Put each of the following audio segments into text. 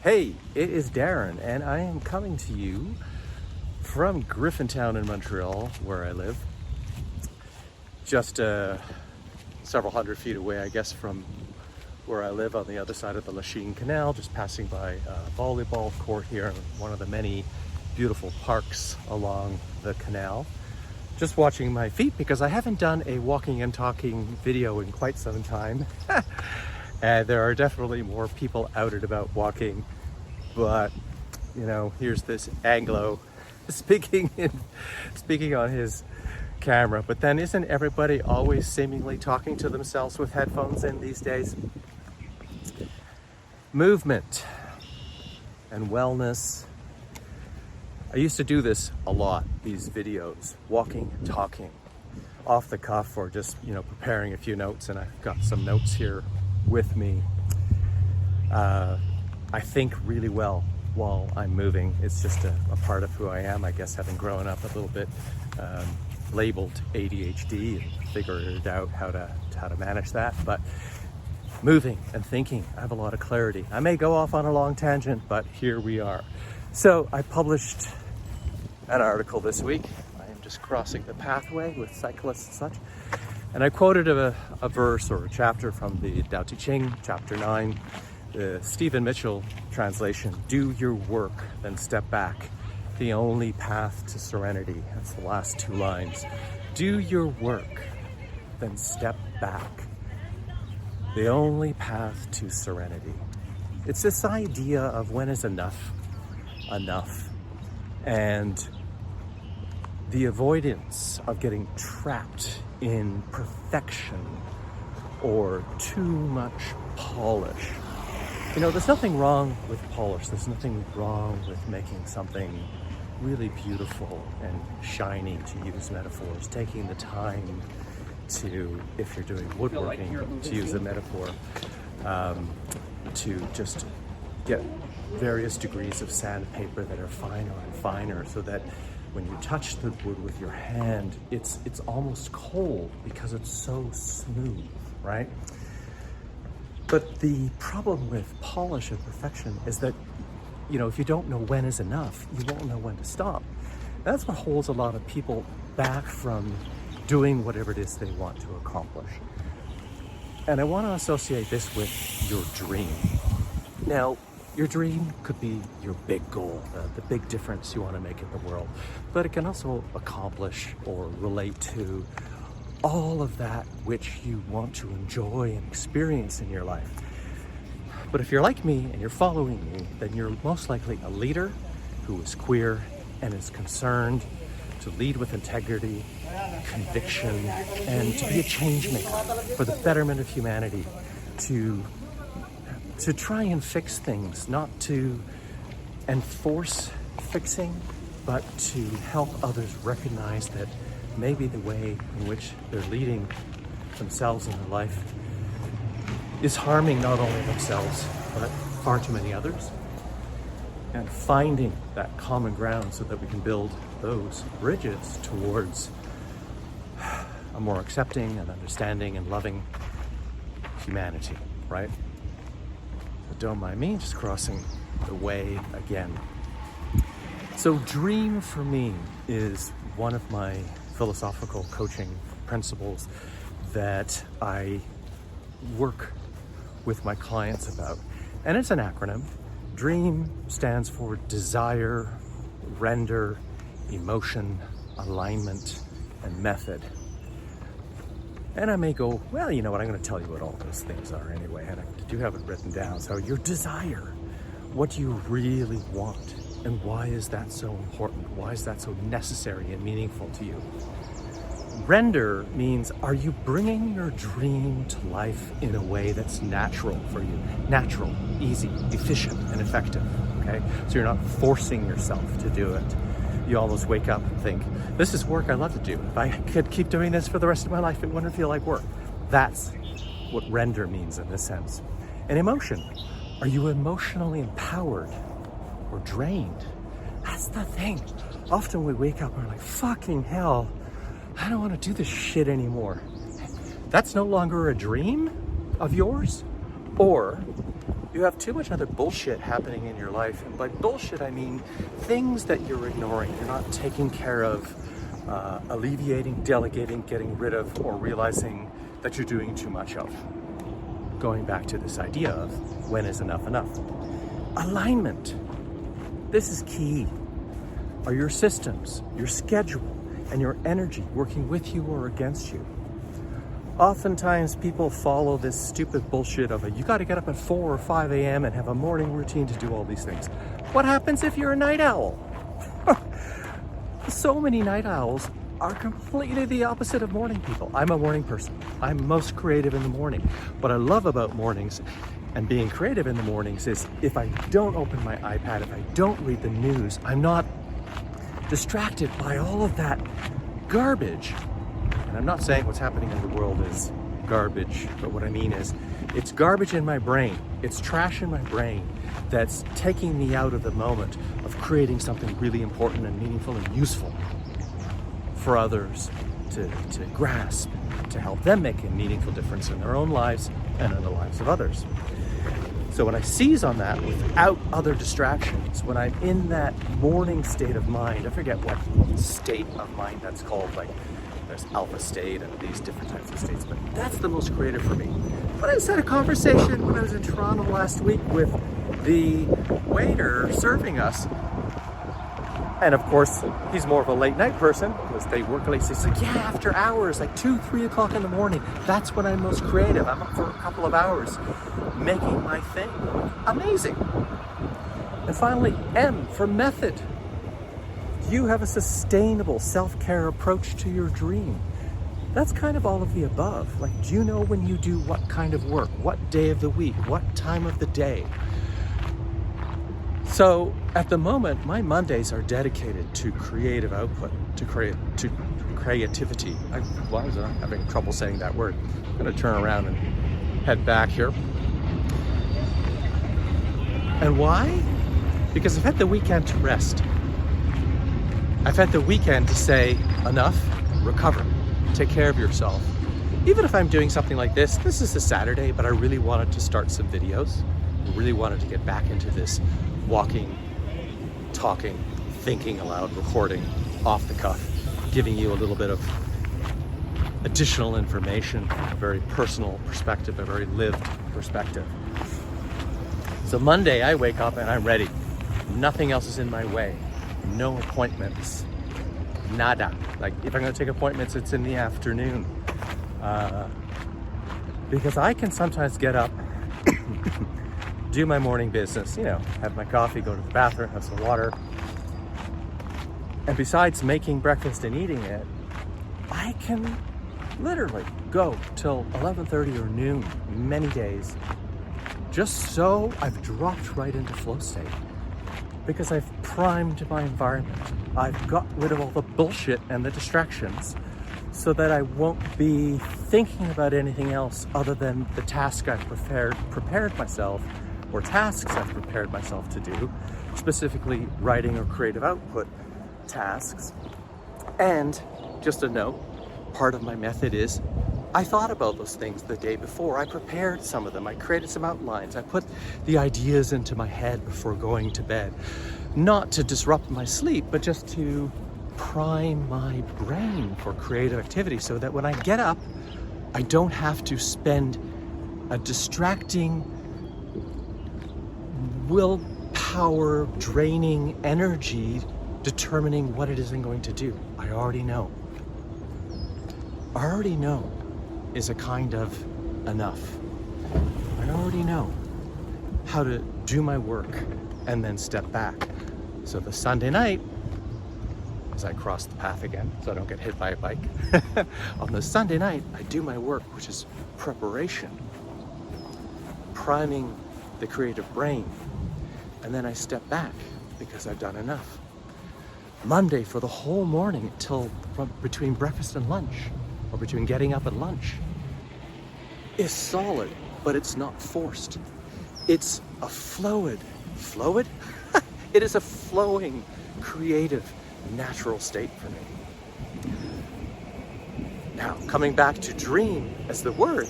Hey, it is Darren, and I am coming to you from Griffintown in Montreal, where I live. Just several hundred feet away, I guess, from where I live on the other side of the Lachine Canal, just passing by a volleyball court here, one of the many beautiful parks along the canal. Just watching my feet because I haven't done a walking and talking video in quite some time. And there are definitely more people out and about walking, but you know, here's this Anglo speaking on his camera. But then isn't everybody always seemingly talking to themselves with headphones in these days? Movement and wellness. I used to do this a lot, these videos, walking, talking, off the cuff, or just, you know, preparing a few notes, and I've got some notes here with me. I think really well while I'm moving. It's just a part of who I am, I guess, having grown up a little bit labeled ADHD and figured out how to manage that. But moving and thinking, I have a lot of clarity. I may go off on a long tangent, but here we are. So I published an article this week. I am just crossing the pathway with cyclists and such. And I quoted a verse or a chapter from the Tao Te Ching, chapter 9, the Stephen Mitchell translation, do your work, then step back. The only path to serenity. That's the last two lines. Do your work, then step back. The only path to serenity. It's this idea of when is enough, enough. And the avoidance of getting trapped in perfection or too much polish. You know, there's nothing wrong with polish. There's nothing wrong with making something really beautiful and shiny, to use metaphors. Taking the time to, if you're doing woodworking, to use a metaphor, to just get various degrees of sandpaper that are finer and finer, so that when you touch the wood with your hand, it's almost cold because it's so smooth, right? But the problem with polish and perfection is that, you know, if you don't know when is enough, you won't know when to stop. That's what holds a lot of people back from doing whatever it is they want to accomplish. And I want to associate this with your dream. Now, your dream could be your big goal, the big difference you want to make in the world, but it can also accomplish or relate to all of that which you want to enjoy and experience in your life. But if you're like me and you're following me, then you're most likely a leader who is queer and is concerned to lead with integrity, conviction, and to be a change maker for the betterment of humanity, to try and fix things, not to enforce fixing, but to help others recognize that maybe the way in which they're leading themselves in their life is harming not only themselves, but far too many others. And finding that common ground so that we can build those bridges towards a more accepting and understanding and loving humanity, right? So don't mind me, just crossing the way again. So dream for me is one of my philosophical coaching principles that I work with my clients about. And it's an acronym. DREAM stands for desire, render, emotion, alignment, and method. And I may go, well, you know what, I'm going to tell you what all those things are anyway, and I do have it written down. So your desire, what do you really want? And why is that so important? Why is that so necessary and meaningful to you? Render means, are you bringing your dream to life in a way that's natural for you? Natural, easy, efficient, and effective, okay? So you're not forcing yourself to do it. You almost wake up and think, this is work I love to do. If I could keep doing this for the rest of my life, it wouldn't feel like work. That's what render means in this sense. And emotion, are you emotionally empowered or drained? That's the thing. Often we wake up and we're like, fucking hell, I don't want to do this shit anymore. That's no longer a dream of yours? Or You have too much other bullshit happening in your life. And by bullshit, I mean things that you're ignoring, you're not taking care of, alleviating, delegating, getting rid of, or realizing that you're doing too much of. Going back to this idea of when is enough enough. Alignment. This is key. Are your systems, your schedule, and your energy working with you or against you? Oftentimes people follow this stupid bullshit of you got to get up at 4 or 5 a.m. and have a morning routine to do all these things. What happens if you're a night owl? So many night owls are completely the opposite of morning people. I'm a morning person. I'm most creative in the morning. What I love about mornings and being creative in the mornings is if I don't open my iPad, if I don't read the news, I'm not distracted by all of that garbage. And I'm not saying what's happening in the world is garbage, but what I mean is it's garbage in my brain. It's trash in my brain that's taking me out of the moment of creating something really important and meaningful and useful for others to grasp, to help them make a meaningful difference in their own lives and in the lives of others. So when I seize on that without other distractions, when I'm in that morning state of mind, I forget what state of mind that's called, like there's alpha state and these different types of states, but that's the most creative for me. But I just had a conversation when I was in Toronto last week with the waiter serving us. And of course, he's more of a late night person because they work late. So he's like, yeah, after hours, like 2, 3 o'clock in the morning, that's when I'm most creative. I'm up for a couple of hours making my thing. Amazing. And finally, M for method. Do you have a sustainable self-care approach to your dream? That's kind of all of the above. Like, do you know when you do what kind of work, what day of the week, what time of the day? So at the moment, my Mondays are dedicated to creative output, to creativity. Why was I having trouble saying that word? I'm gonna turn around and head back here. And why? Because I've had the weekend to rest. I've had the weekend to say, enough, recover, take care of yourself. Even if I'm doing something like this is a Saturday, but I really wanted to start some videos. I really wanted to get back into this walking, talking, thinking aloud, recording, off the cuff, giving you a little bit of additional information, a very personal perspective, a very lived perspective. So Monday, I wake up and I'm ready. Nothing else is in my way. No appointments. Nada. Like, if I'm going to take appointments, it's in the afternoon. Because I can sometimes get up, do my morning business, have my coffee, go to the bathroom, have some water. And besides making breakfast and eating it, I can literally go till 11:30 or noon many days. Just so I've dropped right into flow state. Because I've primed my environment. I've got rid of all the bullshit and the distractions so that I won't be thinking about anything else other than the task I've prepared myself, or tasks I've prepared myself to do, specifically writing or creative output tasks. And just a note, part of my method is I thought about those things the day before. I prepared some of them. I created some outlines. I put the ideas into my head before going to bed. Not to disrupt my sleep, but just to prime my brain for creative activity so that when I get up, I don't have to spend a distracting, willpower draining energy determining what it is I'm going to do. I already know. I already know is a kind of enough. I already know how to do my work and then step back. So the Sunday night, as I cross the path again so I don't get hit by a bike, on the Sunday night I do my work, which is preparation, priming the creative brain, and then I step back because I've done enough. Monday for the whole morning till between breakfast and lunch, or between getting up and lunch, is solid, but it's not forced. It's a fluid? It is a flowing, creative, natural state for me. Now, coming back to dream as the word,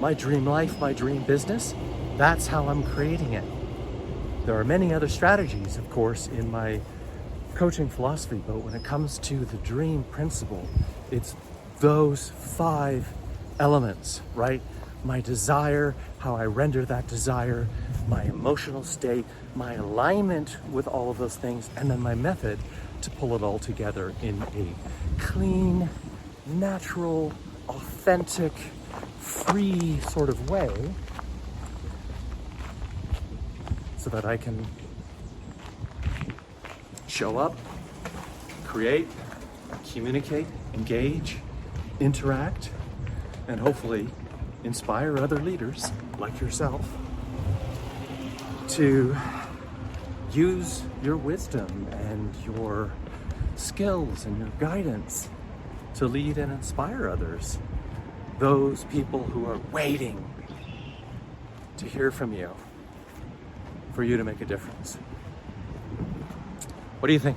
my dream life, my dream business, That's how I'm creating it. There are many other strategies, of course, in my coaching philosophy, but when it comes to the dream principle, it's those 5 elements, right? My desire, how I render that desire, my emotional state, my alignment with all of those things, and then my method to pull it all together in a clean, natural, authentic, free sort of way, so that I can show up, create, communicate, engage, interact, and hopefully inspire other leaders like yourself to use your wisdom and your skills and your guidance to lead and inspire others. Those people who are waiting to hear from you, for you to make a difference. What do you think?